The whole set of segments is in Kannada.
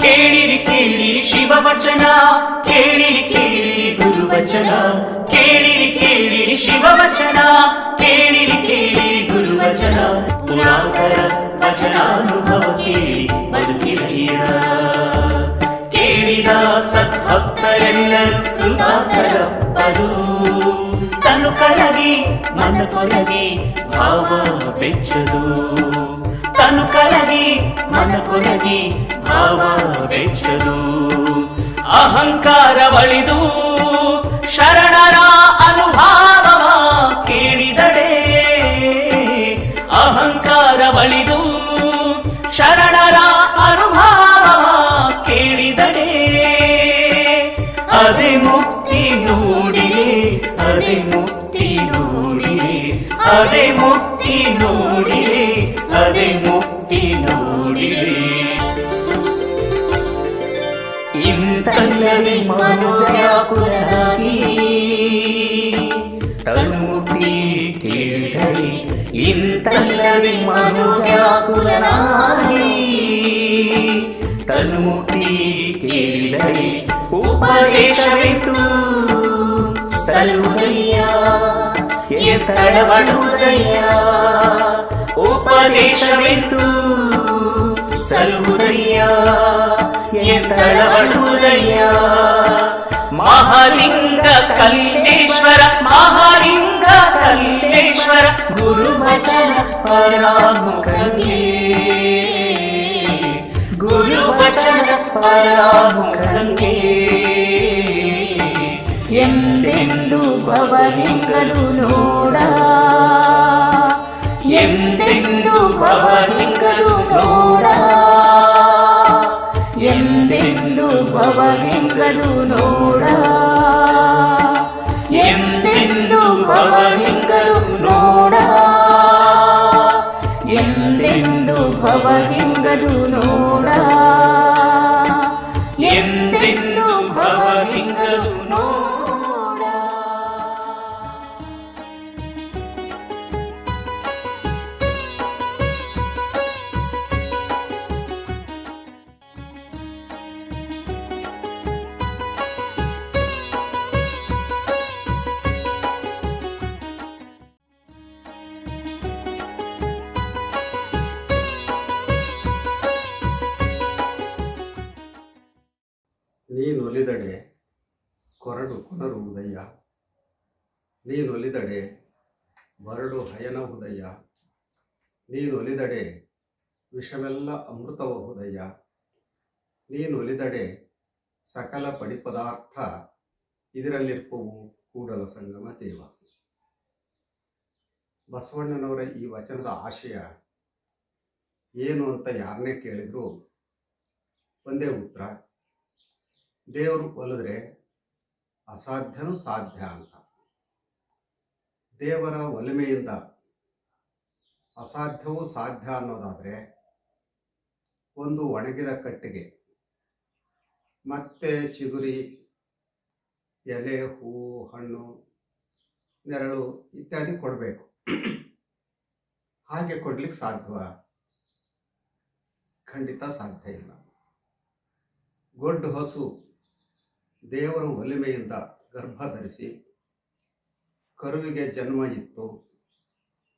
ಕೇಳಿರಿ ಕೇಳಿರಿ ಶಿವವಚನ, ಕೇಳಿರಿ ಕೇಳಿರಿ ಗುರುವಚನ, ಕೇಳಿರಿ ಕೇಳಿರಿ ಶಿವವಚನ, ಕೇಳಿರಿ ಕೇಳಿರಿ ಗುರುವಚನ. ಪುರಾತರ ವಚನಾನುಭವ ಕೇಳಿ ಬದುಕಿರಯ್ಯ. ಕೇಳಿದ ಸದ್ಭಕ್ತರೆಲ್ಲರೂ ಕೃತಾರ್ಥರಪ್ಪರು. ತನು ಕರಗಿ ಮನ ಕೊರಗಿ ಭಾವ ಬೆಚ್ಚದು, ತನು ಕರಗಿ ಮನ ಕೊರಗಿ ಭಾವ ಬೆಚ್ಚದು. ಅಹಂಕಾರ ಬಳಿದು ಶರಣರ ಅನುಭಾವವ ಕೇಳಿದಡೆ, ಅಹಂಕಾರ ಬಳಿದು ಶರಣರ ಅನುಭಾವವ ಕೇಳಿದಡೆ. ಅದೇ ಮುಕ್ತಿ ನೋಡಿರಿ, ಅದೇ ಮುಕ್ತಿ ನೋಡಿರಿ, ಅದೇ ಮುಕ್ತಿ ನೋಡಿರಿ, ಅದೇ ಮುಕ್ತಿ ನೋಡಿರಿ. ಇಂತಲ್ಲದೆ ಮನೋವ್ಯಾಕುಲರಾಗಿ ತನ್ನುಟ್ಟಿ ಕೇಳಿದಳಿ, ಇಂತಲ್ಲದೆ ಮನೋವ್ಯಾಕುಲರಾಗಿ ತನ್ನುಟ್ಟಿ ಕೇಳಿದಳಿ. ಉಪದೇಶವೆಂತು ಸಲುದಯ್ಯ ಎತ್ತಳವಡುವುದಯ್ಯ, ಉಪದೇಶವೆಂತು ಸಲುದಯ್ಯ ಎತ್ತಳವಡುವುದಯ್ಯ. ಮಹಾಲಿಂಗ ಕಲ್ಲೇಶ್ವರ, ಮಹಾಲಿಂಗ ಕಲ್ಲೇಶ್ವರ ಗುರುವಚನ ಪರಾಮುಖಂಗೆ, ಗುರುವಚನ ಪರಾಮುಖಂಗೆ. ಎಂದೆಂದು ಭವಲಿಂಗರು ನೋಡ, ಎಂದೆಂದು ಭವಲಿಂಗರು ನೋಡ, ಎಂದೆಂದು ಭವಲಿಂಗರು ನೋಡ, ಎಂದೆಂದು ಭವಲಿಂಗರು ನೋಡ, ಎಂದೆಂದು ಭವಲಿಂಗರು ನೋಡ, ಎಂದೆಂದು ಭವಲಿಂಗರು ನೋಡ. ನೀನೊಲಿದಡೆ ಕೊರಡು ಕೊನರುವುದಯ್ಯ, ನೀನೊಲಿದಡೆ ಬರಡು ಹಯನಹುದಯ್ಯ, ನೀನೊಲಿದಡೆ ವಿಷವೆಲ್ಲ ಅಮೃತವಹುದಯ್ಯ, ನೀನೊಲಿದಡೆ ಸಕಲ ಪಡಿಪದಾರ್ಥ ಇದರಲ್ಲಿರ್ಪವು ಕೂಡಲ ಸಂಗಮ ದೇವ. ಬಸವಣ್ಣನವರ ಈ ವಚನದ ಆಶಯ ಏನು ಅಂತ ಯಾರನ್ನೇ ಕೇಳಿದ್ರು ಒಂದೇ ಉತ್ತರ, ದೇವರು ಒಲಿದ್ರೆ ಅಸಾಧ್ಯನೂ ಸಾಧ್ಯ ಅಂತ. ದೇವರ ಒಲಿಮೆಯಿಂದ ಅಸಾಧ್ಯವೂ ಸಾಧ್ಯ ಅನ್ನೋದಾದರೆ ಒಂದು ಒಣಗಿದ ಕಟ್ಟಿಗೆ ಮತ್ತೆ ಚಿಗುರಿ ಎಲೆ, ಹೂವು, ಹಣ್ಣು, ನೆರಳು ಇತ್ಯಾದಿ ಕೊಡಬೇಕು. ಹಾಗೆ ಕೊಡ್ಲಿಕ್ಕೆ ಸಾಧ್ಯವ? ಖಂಡಿತ ಸಾಧ್ಯ ಇಲ್ಲ. ಗೊಡ್ಡು ಹಸು ದೇವರ ಒಲಿಮೆಯಿಂದ ಗರ್ಭ ಧರಿಸಿ ಕರುವಿಗೆ ಜನ್ಮ ಇತ್ತು,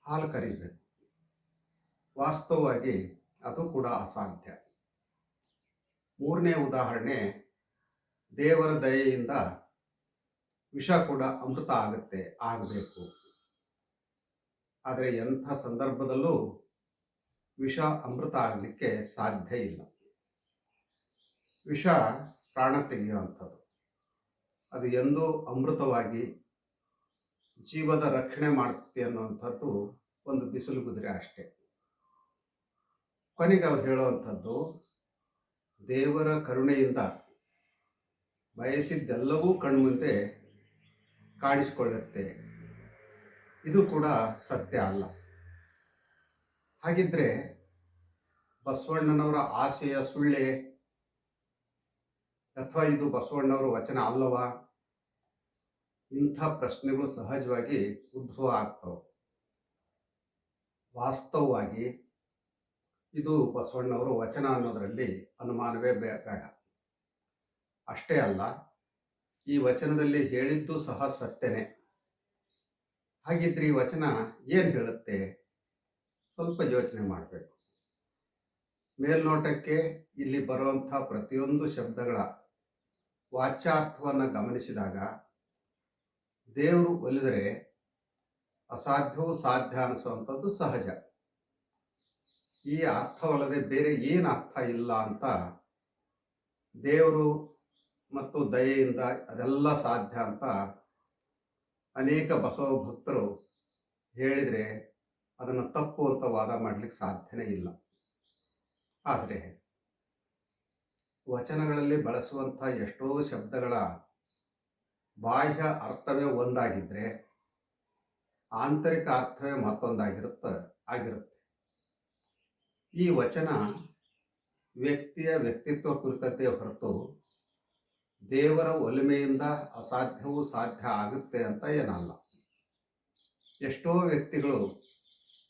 ಹಾಲು ಕರೀಬೇಕು. ವಾಸ್ತವವಾಗಿ ಅದು ಕೂಡ ಅಸಾಧ್ಯ. ಮೂರನೇ ಉದಾಹರಣೆ, ದೇವರ ದಯೆಯಿಂದ ವಿಷ ಕೂಡ ಅಮೃತ ಆಗಬೇಕು. ಆದರೆ ಎಂಥ ಸಂದರ್ಭದಲ್ಲೂ ವಿಷ ಅಮೃತ ಆಗಲಿಕ್ಕೆ ಸಾಧ್ಯ ಇಲ್ಲ. ವಿಷ ಪ್ರಾಣ ತೆಗೆಯುವಂಥದ್ದು, ಅದು ಎಂದೂ ಅಮೃತವಾಗಿ ಜೀವದ ರಕ್ಷಣೆ ಮಾಡುತ್ತೆ ಅನ್ನುವಂಥದ್ದು ಒಂದು ಬಿಸಿಲು ಕುದುರೆ ಅಷ್ಟೇ. ಕೊನೆಗೆ ಅವ್ರು ಹೇಳುವಂಥದ್ದು, ದೇವರ ಕರುಣೆಯಿಂದ ಬಯಸಿದ್ದೆಲ್ಲವೂ ಕಣ್ಮುಂದೆ ಕಾಣಿಸಿಕೊಳ್ಳುತ್ತೆ. ಇದು ಕೂಡ ಸತ್ಯ ಅಲ್ಲ. ಹಾಗಿದ್ರೆ ಬಸವಣ್ಣನವರ ಆಶಯ ಸುಳ್ಳೆ ಅಥವಾ ಇದು ಬಸವಣ್ಣವರ ವಚನ ಅಲ್ಲವಾ? ಇಂಥ ಪ್ರಶ್ನೆಗಳು ಸಹಜವಾಗಿ ಉದ್ಭವ ಆಗ್ತವೆ. ವಾಸ್ತವವಾಗಿ ಇದು ಬಸವಣ್ಣವರ ವಚನ ಅನ್ನೋದರಲ್ಲಿ ಅನುಮಾನವೇ ಬೇಡ. ಅಷ್ಟೇ ಅಲ್ಲ, ಈ ವಚನದಲ್ಲಿ ಹೇಳಿದ್ದು ಸಹ ಸತ್ಯನೇ. ಹಾಗಿದ್ರೆ ಈ ವಚನ ಏನು ಹೇಳುತ್ತೆ? ಸ್ವಲ್ಪ ಯೋಚನೆ ಮಾಡಬೇಕು. ಮೇಲ್ನೋಟಕ್ಕೆ ಇಲ್ಲಿ ಬರುವಂಥ ಪ್ರತಿಯೊಂದು ಶಬ್ದಗಳ ವಾಚ್ಯಾರ್ಥವನ್ನು ಗಮನಿಸಿದಾಗ ದೇವರು ಒಲಿದರೆ ಅಸಾಧ್ಯವೂ ಸಾಧ್ಯ ಅನಿಸುವಂಥದ್ದು ಸಹಜ. ಈ ಅರ್ಥವಲ್ಲದೆ ಬೇರೆ ಏನು ಅರ್ಥ ಇಲ್ಲ ಅಂತ ದೇವರು ಮತ್ತು ದಯೆಯಿಂದ ಅದೆಲ್ಲ ಸಾಧ್ಯ ಅಂತ ಅನೇಕ ಬಸವ ಭಕ್ತರು ಹೇಳಿದರೆ ಅದನ್ನು ತಪ್ಪು ಅಂತ ವಾದ ಮಾಡಲಿಕ್ಕೆ ಸಾಧ್ಯನೇ ಇಲ್ಲ. ಆದರೆ ವಚನಗಳಲ್ಲಿ ಬಳಸುವಂಥ ಎಷ್ಟೋ ಶಬ್ದಗಳ ಬಾಹ್ಯ ಅರ್ಥವೇ ಒಂದಾಗಿದ್ದರೆ ಆಂತರಿಕ ಅರ್ಥವೇ ಮತ್ತೊಂದಾಗಿರುತ್ತೆ. ಈ ವಚನ ವ್ಯಕ್ತಿಯ ವ್ಯಕ್ತಿತ್ವ ಕುರಿತದ್ದೇ ಹೊರತು ದೇವರ ಒಲಿಮೆಯಿಂದ ಅಸಾಧ್ಯವೂ ಸಾಧ್ಯ ಆಗುತ್ತೆ ಅಂತ ಏನಲ್ಲ. ಎಷ್ಟೋ ವ್ಯಕ್ತಿಗಳು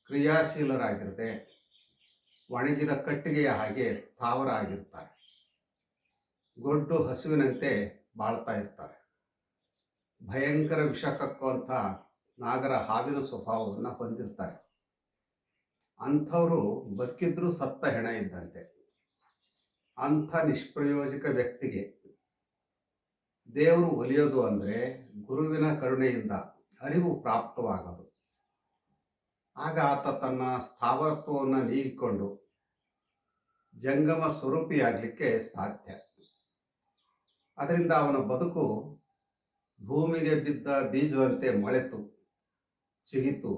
ಕ್ರಿಯಾಶೀಲರಾಗಿರದೆ ಒಣಗಿದ ಕಟ್ಟಿಗೆಯ ಹಾಗೆ ಸ್ಥಾವರ ಆಗಿರ್ತಾರೆ. ಗೊಡ್ಡು ಹಸುವಿನಂತೆ ಬಾಳ್ತಾ ಇರ್ತಾರೆ. ಭಯಂಕರ ವಿಷ ಕಕ್ಕುವಂಥ ನಾಗರ ಹಾವಿನ ಸ್ವಭಾವವನ್ನು ಹೊಂದಿರ್ತಾರೆ. ಅಂಥವರು ಬದುಕಿದ್ರೂ ಸತ್ತ ಹೆಣ ಇದ್ದಂತೆ. ಅಂಥ ನಿಷ್ಪ್ರಯೋಜಕ ವ್ಯಕ್ತಿಗೆ ದೇವರು ಒಲಿಯೋದು ಅಂದರೆ ಗುರುವಿನ ಕರುಣೆಯಿಂದ ಅರಿವು ಪ್ರಾಪ್ತವಾಗೋದು. ಆಗ ಆತ ತನ್ನ ಸ್ಥಾವರತ್ವವನ್ನು ನೀಗಿಕೊಂಡು ಜಂಗಮ ಸ್ವರೂಪಿಯಾಗಲಿಕ್ಕೆ ಸಾಧ್ಯ. ಅದರಿಂದ ಅವನ ಬದುಕು ಭೂಮಿಗೆ ಬಿದ್ದ ಬೀಜದಂತೆ ಮೊಳೆತು ಚಿಗಿತು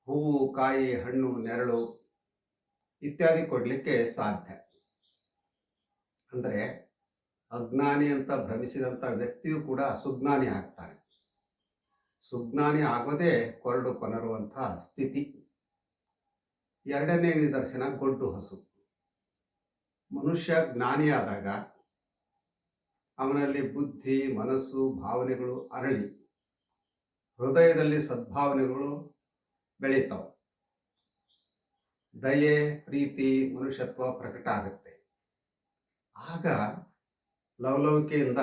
ಹೂವು, ಕಾಯಿ, ಹಣ್ಣು, ನೆರಳು ಇತ್ಯಾದಿ ಕೊಡಲಿಕ್ಕೆ ಸಾಧ್ಯ. ಅಂದರೆ ಅಜ್ಞಾನಿ ಅಂತ ಭ್ರಮಿಸಿದಂಥ ವ್ಯಕ್ತಿಯು ಕೂಡ ಸುಜ್ಞಾನಿ ಆಗ್ತಾನೆ. ಸುಜ್ಞಾನಿ ಆಗೋದೇ ಕೊರಡು ಕೊನರುವಂಥ ಸ್ಥಿತಿ. ಎರಡನೇ ನಿದರ್ಶನ ಗೊಡ್ಡು ಹಸು. ಮನುಷ್ಯ ಜ್ಞಾನಿಯಾದಾಗ ಅವನಲ್ಲಿ ಬುದ್ಧಿ, ಮನಸ್ಸು, ಭಾವನೆಗಳು ಅರಳಿ ಹೃದಯದಲ್ಲಿ ಸದ್ಭಾವನೆಗಳು ಬೆಳೀತಾವೆ. ದಯೆ, ಪ್ರೀತಿ, ಮನುಷ್ಯತ್ವ ಪ್ರಕಟ ಆಗುತ್ತೆ. ಆಗ ಲವಲವಿಕೆಯಿಂದ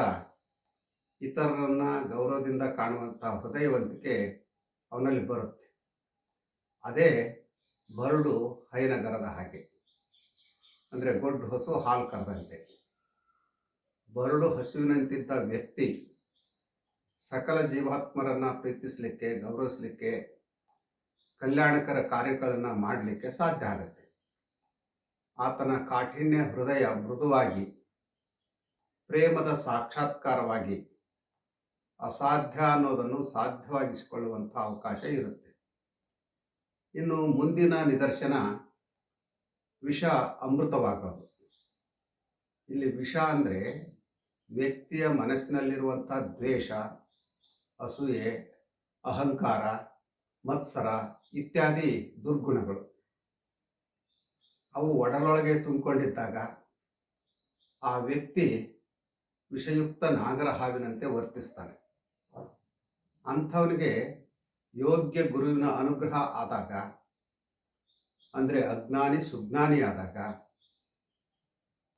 ಇತರರನ್ನ ಗೌರವದಿಂದ ಕಾಣುವಂಥ ಹೃದಯವಂತಿಕೆ ಅವನಲ್ಲಿ ಬರುತ್ತೆ. ಅದೇ ಬರಡು ಹೈನಗರದ ಹಾಗೆ. ಅಂದರೆ ಗೊಡ್ಡು ಹಸು ಹಾಲು ಕರೆದಂತೆ. ಬರಡು ಹಸುವಿನಂತಿದ್ದ ವ್ಯಕ್ತಿ ಸಕಲ ಜೀವಾತ್ಮರನ್ನು ಪ್ರೀತಿಸಲಿಕ್ಕೆ, ಗೌರವಿಸಲಿಕ್ಕೆ, ಕಲ್ಯಾಣಕರ ಕಾರ್ಯಗಳನ್ನು ಮಾಡಲಿಕ್ಕೆ ಸಾಧ್ಯ ಆಗುತ್ತೆ. ಆತನ ಕಾಠಿಣ್ಯ ಹೃದಯ ಮೃದುವಾಗಿ, ಪ್ರೇಮದ ಸಾಕ್ಷಾತ್ಕಾರವಾಗಿ ಅಸಾಧ್ಯ ಅನ್ನೋದನ್ನು ಸಾಧ್ಯವಾಗಿಸಿಕೊಳ್ಳುವಂಥ ಅವಕಾಶ ಇರುತ್ತೆ. ಇನ್ನು ಮುಂದಿನ ನಿದರ್ಶನ ವಿಷ ಅಮೃತವಾಗೋದು. ಇಲ್ಲಿ ವಿಷ ಅಂದರೆ ವ್ಯಕ್ತಿಯ ಮನಸ್ಸಿನಲ್ಲಿರುವಂಥ ದ್ವೇಷ, ಅಸೂಯೆ, ಅಹಂಕಾರ, ಮತ್ಸರ ಇತ್ಯಾದಿ ದುರ್ಗುಣಗಳು. ಅವು ಒಡಲೊಳಗೆ ತುಂಬಿಕೊಂಡಿದ್ದಾಗ ಆ ವ್ಯಕ್ತಿ ವಿಷಯುಕ್ತ ನಾಗರ ಹಾವಿನಂತೆ ವರ್ತಿಸ್ತಾನೆ. ಅಂಥವನಿಗೆ ಯೋಗ್ಯ ಗುರುವಿನ ಅನುಗ್ರಹ ಆದಾಗ, ಅಂದರೆ ಅಜ್ಞಾನಿ ಸುಜ್ಞಾನಿ ಆದಾಗ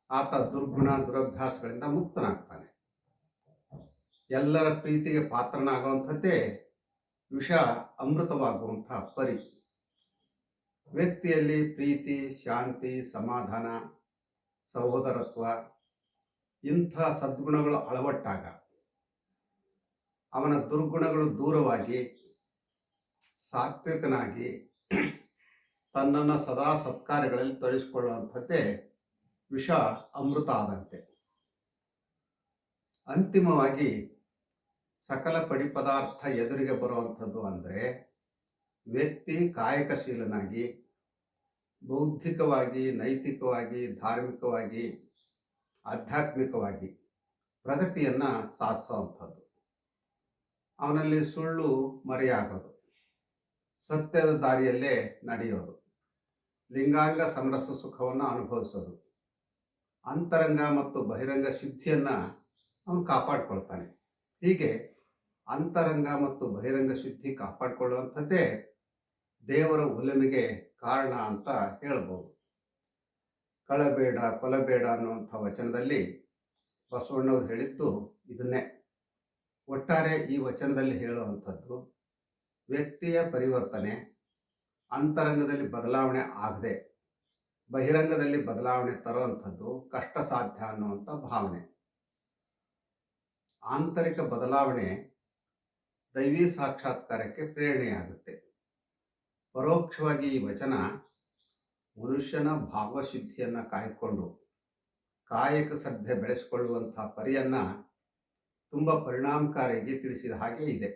ಆತ ದುರ್ಗುಣ ದುರಭ್ಯಾಸಗಳಿಂದ ಮುಕ್ತನಾಗ್ತಾನೆ. ಎಲ್ಲರ ಪ್ರೀತಿಗೆ ಪಾತ್ರನಾಗುವಂಥದ್ದೇ ವಿಷ ಅಮೃತವಾಗುವಂಥ ಪರಿ. ವ್ಯಕ್ತಿಯಲ್ಲಿ ಪ್ರೀತಿ, ಶಾಂತಿ, ಸಮಾಧಾನ, ಸಹೋದರತ್ವ ಇಂಥ ಸದ್ಗುಣಗಳು ಅಳವಟ್ಟಾಗ ಅವನ ದುರ್ಗುಣಗಳು ದೂರವಾಗಿ ಸಾತ್ವಿಕನಾಗಿ ತನ್ನನ್ನು ಸದಾ ಸತ್ಕಾರ್ಯಗಳಲ್ಲಿ ತೊಡಗಿಸಿಕೊಳ್ಳುವಂಥದ್ದೇ ವಿಷ ಅಮೃತ ಆದಂತೆ. ಅಂತಿಮವಾಗಿ ಸಕಲ ಪಡಿ ಪದಾರ್ಥ ಎದುರಿಗೆ ಬರುವಂಥದ್ದು ಅಂದರೆ ವ್ಯಕ್ತಿ ಕಾಯಕಶೀಲನಾಗಿ ಬೌದ್ಧಿಕವಾಗಿ, ನೈತಿಕವಾಗಿ, ಧಾರ್ಮಿಕವಾಗಿ, ಆಧ್ಯಾತ್ಮಿಕವಾಗಿ ಪ್ರಗತಿಯನ್ನು ಸಾಧಿಸುವಂಥದ್ದು. ಅವನಲ್ಲಿ ಸುಳ್ಳು ಮರೆಯಾಗೋದು, ಸತ್ಯದ ದಾರಿಯಲ್ಲೇ ನಡೆಯೋದು, ಲಿಂಗಾಂಗ ಸಮರಸ ಸುಖವನ್ನು ಅನುಭವಿಸೋದು, ಅಂತರಂಗ ಮತ್ತು ಬಹಿರಂಗ ಶುದ್ಧಿಯನ್ನು ಅವನು ಕಾಪಾಡಿಕೊಳ್ತಾನೆ. ಹೀಗೆ ಅಂತರಂಗ ಮತ್ತು ಬಹಿರಂಗ ಶುದ್ಧಿ ಕಾಪಾಡಿಕೊಳ್ಳುವಂಥದ್ದೇ ದೇವರ ಒಲಿಮೆಗೆ ಕಾರಣ ಅಂತ ಹೇಳ್ಬೋದು. ಕಳಬೇಡ ಕೊಲಬೇಡ ಅನ್ನುವಂಥ ವಚನದಲ್ಲಿ ಬಸವಣ್ಣವ್ರು ಹೇಳಿದ್ದು ಇದನ್ನೇ. ಒಟ್ಟಾರೆ ಈ ವಚನದಲ್ಲಿ ಹೇಳುವಂಥದ್ದು ವ್ಯಕ್ತಿಯ ಪರಿವರ್ತನೆ ಅಂತರಂಗದಲ್ಲಿ ಬದಲಾವಣೆ ಆಗದೆ ಬಹಿರಂಗದಲ್ಲಿ ಬದಲಾವಣೆ ತರುವಂಥದ್ದು ಕಷ್ಟ ಸಾಧ್ಯ ಅನ್ನುವಂಥ ಭಾವನೆ. ಆಂತರಿಕ ಬದಲಾವಣೆ ದೈವಿ ಸಾಕ್ಷಾತ್ಕಾರಕ್ಕೆ ಪ್ರೇರಣೆಯಾಗುತ್ತೆ. ಪರೋಕ್ಷವಾಗಿ ಈ ವಚನ ಮನುಷ್ಯನ ಭಾವಶುದ್ಧಿಯನ್ನು ಕಾಯ್ಕೊಂಡು ಕಾಯಕ ಶ್ರದ್ಧೆ ಬೆಳೆಸಿಕೊಳ್ಳುವಂಥ ಪರಿಯನ್ನು ತುಂಬ ಪರಿಣಾಮಕಾರಿಯಾಗಿ ತಿಳಿಸಿದ ಹಾಗೆ ಇದೆ.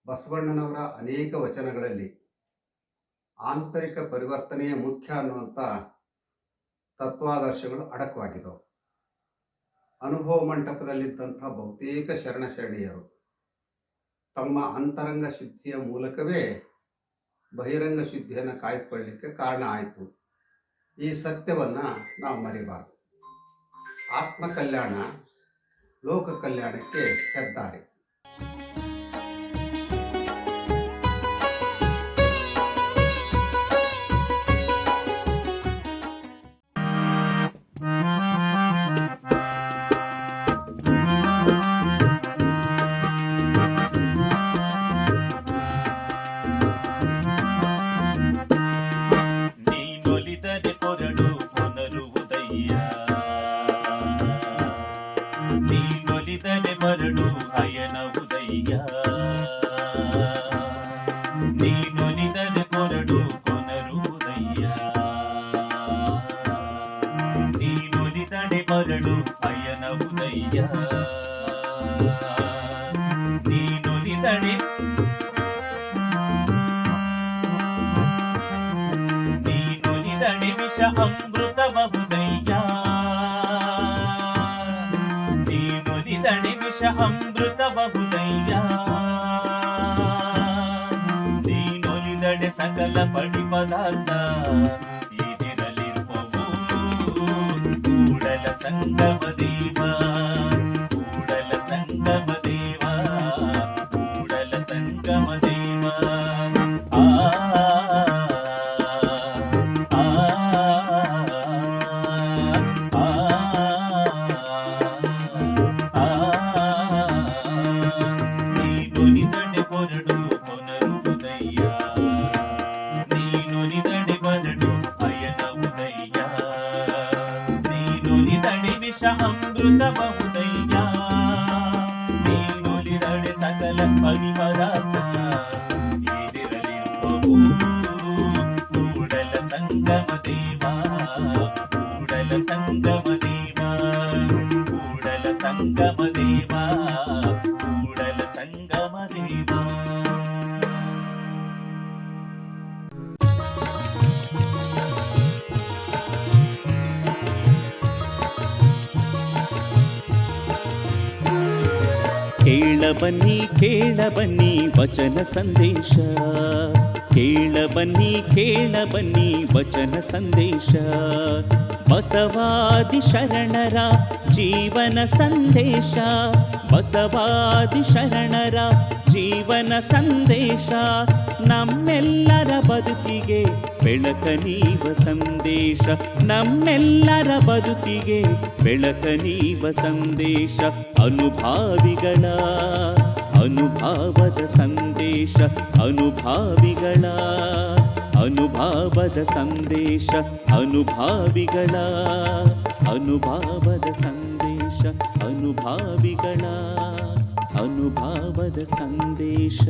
ಬಸವಣ್ಣನವರ ಅನೇಕ ವಚನಗಳಲ್ಲಿ ಆಂತರಿಕ ಪರಿವರ್ತನೆಯೇ ಮುಖ್ಯ ಅನ್ನುವಂಥ ತತ್ವಾದರ್ಶಗಳು ಅಡಕವಾಗಿದ್ದವು. ಅನುಭವ ಮಂಟಪದಲ್ಲಿದ್ದಂಥ ಬಹುತೇಕ ಶರಣಶರಣೀಯರು ತಮ್ಮ ಅಂತರಂಗ ಶುದ್ಧಿಯ ಮೂಲಕವೇ ಬಹಿರಂಗ ಶುದ್ಧಿಯನ್ನು ಕಾಯ್ದುಕೊಳ್ಳಲಿಕ್ಕೆ ಕಾರಣ ಆಯಿತು. ಈ ಸತ್ಯವನ್ನು ನಾವು ಮರಿಬಾರದು. ಆತ್ಮಕಲ್ಯಾಣ ಲೋಕ ಕಲ್ಯಾಣಕ್ಕೆ ಹೆದ್ದಾರಿ. ನೀನೊಲಿದರೆ ಕೊರಡು ಕೊನರುವುದಯ್ಯ, ನೀನೊಲಿದರೆ ಮರಳು ಅಯನವುದಯ್ಯ, ನೀನೊಲಿದರೆ ವಿಷ ಅಮೃತಬಹುದಯ್ಯ, ನೀನೊಲಿದರೆ ವಿಷ ಅಮೃತಬಹುದಯ್ಯ, ಸಕಲ ಪಡಿ ಪದಾರ್ಥ ಇದಿರಲಿರುವವು ಕೂಡಲ ಸಂಗಮ ದೇವ, ಕೂಡಲ ಸಂಗಮ ದೇವ, ಕೂಡಲ ಸಂಗಮ ದೇವ. ಆ ನೀನೊಲಿದಡೆ ಕೊರಡು ಕೊನರುವುದಯ್ಯ, ನೀನೊಲಿದಡೆ ಬರಡು ಅಯನವುದಯ್ಯ, ನೀನೊಲಿದಡೆ ವಿಷ ಅಮೃತಬಹುದಯ್ಯ, ನೀನೊಲಿದಡೆ ಸಕಲ ಪರಿಪದಾರ್ಥ ಇದಿರಲಿರುವವು ಕೂಡಲ ಸಂಗಮ ದೇವ, ಕೂಡಲ ಸಂಗಮ ದೇವ, ಕೂಡಲ ಸಂಗಮ ದೇವ, ಕೂಡಲ ಸಂಗಮ ದೇವ. ಕೇಳಬನ್ನಿ ಕೇಳಬನ್ನಿ ವಚನ ಸಂದೇಶ, ಕೇಳಬನ್ನಿ ಕೇಳಬನ್ನಿ ವಚನ ಸಂದೇಶ, ಬಸವಾದಿ ಶರಣರ ಜೀವನ ಸಂದೇಶ, ಬಸವಾದಿ ಶರಣರ ಜೀವನ ಸಂದೇಶ, ನಮ್ಮೆಲ್ಲರ ಬದುಕಿಗೆ ಬೆಳಕ ನೀವ ಸಂದೇಶ, ನಮ್ಮೆಲ್ಲರ ಬದುಕಿಗೆ ಬೆಳಕ ನೀವ ಸಂದೇಶ, ಅನುಭಾವಿಗಳ ಅನುಭಾವದ ಸಂದೇಶ, ಅನುಭಾವಿಗಳ ಅನುಭಾವದ ಸಂದೇಶ, ಅನುಭಾವಿಗಳ ಅನುಭಾವದ ಸಂದೇಶ, ಅನುಭಾವಿಗಳ ಅನುಭಾವದ ಸಂದೇಶ.